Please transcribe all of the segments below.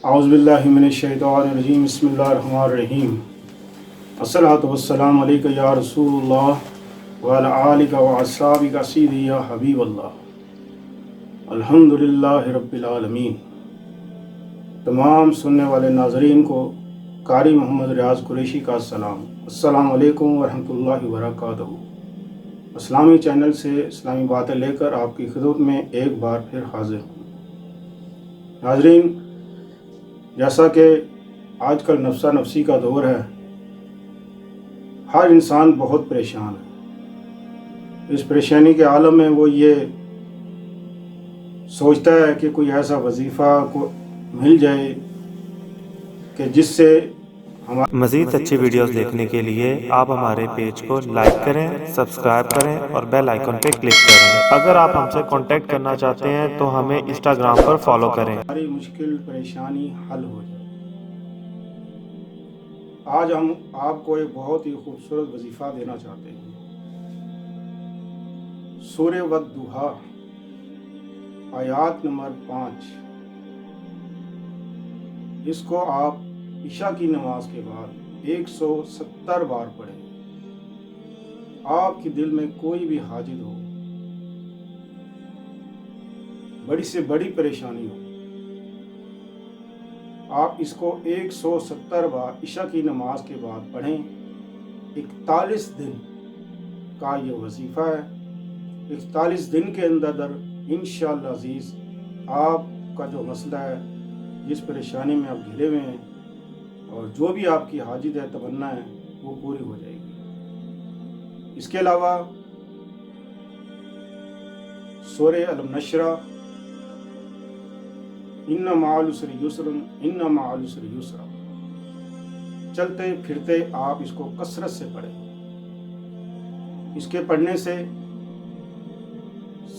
اعوذ باللہ من الشیطان الرجیم بسم اللہ الرحمن الرحیم الصلاۃ والسلام علیک یا رسول اللہ وعلی آلک واصحابک سیدی یا حبیب اللہ الحمدللہ رب العالمین۔ تمام سننے والے ناظرین کو قاری محمد ریاض قریشی کا السلام علیکم ورحمۃ اللہ وبرکاتہ۔ اسلامی چینل سے اسلامی باتیں لے کر آپ کی خدمت میں ایک بار پھر حاضر ہوں۔ ناظرین، جیسا کہ آج کل نفسا نفسی کا دور ہے، ہر انسان بہت پریشان ہے۔ اس پریشانی کے عالم میں وہ یہ سوچتا ہے کہ کوئی ایسا وظیفہ کو مل جائے کہ جس سے مزید اچھی ویڈیوز دیکھنے کے لیے آپ ہمارے پیج کو لائک کریں، سبسکرائب کریں اور بیل آئیکن پہ کلک کریں۔ اگر آپ ہم سے کانٹیکٹ کرنا چاہتے ہیں تو ہمیں انسٹاگرام پر فالو کریں۔ ہماری مشکل پریشانی حل ہو جائے۔ آج ہم آپ کو ایک بہت ہی خوبصورت وظیفہ دینا چاہتے ہیں۔ سورہ والضحیٰ آیات نمبر 5، اس کو آپ عشاء کی نماز کے بعد 170 بار پڑھیں۔ آپ کے دل میں کوئی بھی حاجت ہو، بڑی سے بڑی پریشانی ہو، آپ اس کو 170 بار عشاء کی نماز کے بعد پڑھیں۔ 41 دن کا یہ وظیفہ ہے۔ 41 دن کے اندر انشاءاللہ عزیز آپ کا جو مسئلہ ہے، جس پریشانی میں آپ گھرے ہوئے ہیں، اور جو بھی آپ کی حاجت ہے، تمنا ہے، وہ پوری ہو جائے گی۔ اس کے علاوہ سورہ الم نشرہ، ان مع العسر یسر ان مع العسر یسرا، چلتے پھرتے آپ اس کو کثرت سے پڑھیں۔ اس کے پڑھنے سے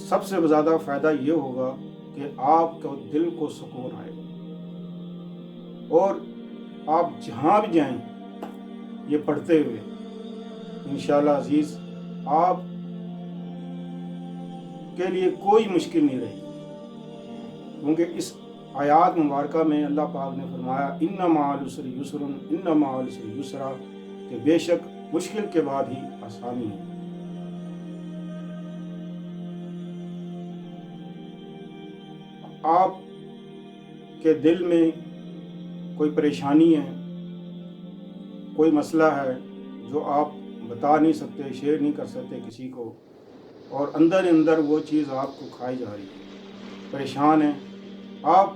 سب سے زیادہ فائدہ یہ ہوگا کہ آپ کو دل کو سکون آئے گا، اور آپ جہاں بھی جائیں یہ پڑھتے ہوئے انشاءاللہ عزیز آپ کے لیے کوئی مشکل نہیں رہے گی، کیونکہ اس آیات مبارکہ میں اللہ پاک نے فرمایا ان مع العسر یسر ان مع العسر یسرا، کہ بے شک مشکل کے بعد ہی آسانی ہے۔ آپ کے دل میں کوئی پریشانی ہے، کوئی مسئلہ ہے جو آپ بتا نہیں سکتے، شیئر نہیں کر سکتے کسی کو، اور اندر اندر وہ چیز آپ کو کھائی جا رہی ہے، پریشان ہیں، آپ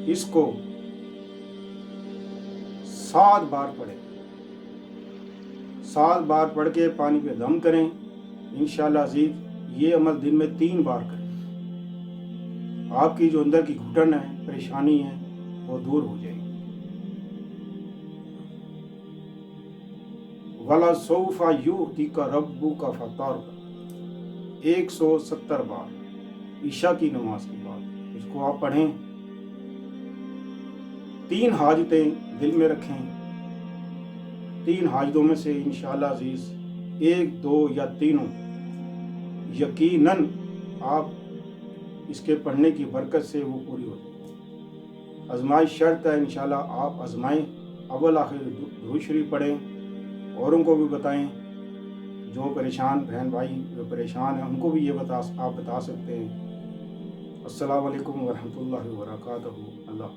اس کو 7 بار پڑھیں۔ 7 بار پڑھ کے پانی پہ دم کریں۔ انشاءاللہ عزیز یہ عمل دن میں 3 بار کریں۔ آپ کی جو اندر کی گھٹن ہے، پریشانی ہے، وہ دور ہو جائے گی۔ وَلَسَوْفَ يُعْطِيكَ رَبُّكَ فَتَرْضَىٰ، 170 بار عشاء کی نماز کے بعد اس کو آپ پڑھیں۔ 3 حاجتیں دل میں رکھیں۔ 3 حاجتوں میں سے انشاءاللہ عزیز 1، 2 یا تینوں یقیناً آپ اس کے پڑھنے کی برکت سے وہ پوری ہو جائے گی۔ آزمائش شرط ہے، انشاءاللہ آپ آزمائیں، اول آخر درود شریف پڑھیں، اوروں کو بھی بتائیں، جو پریشان بہن بھائی جو پریشان ہیں ان کو بھی یہ آپ بتا سکتے ہیں۔ السلام علیکم ورحمۃ اللہ وبرکاتہ۔ اللہ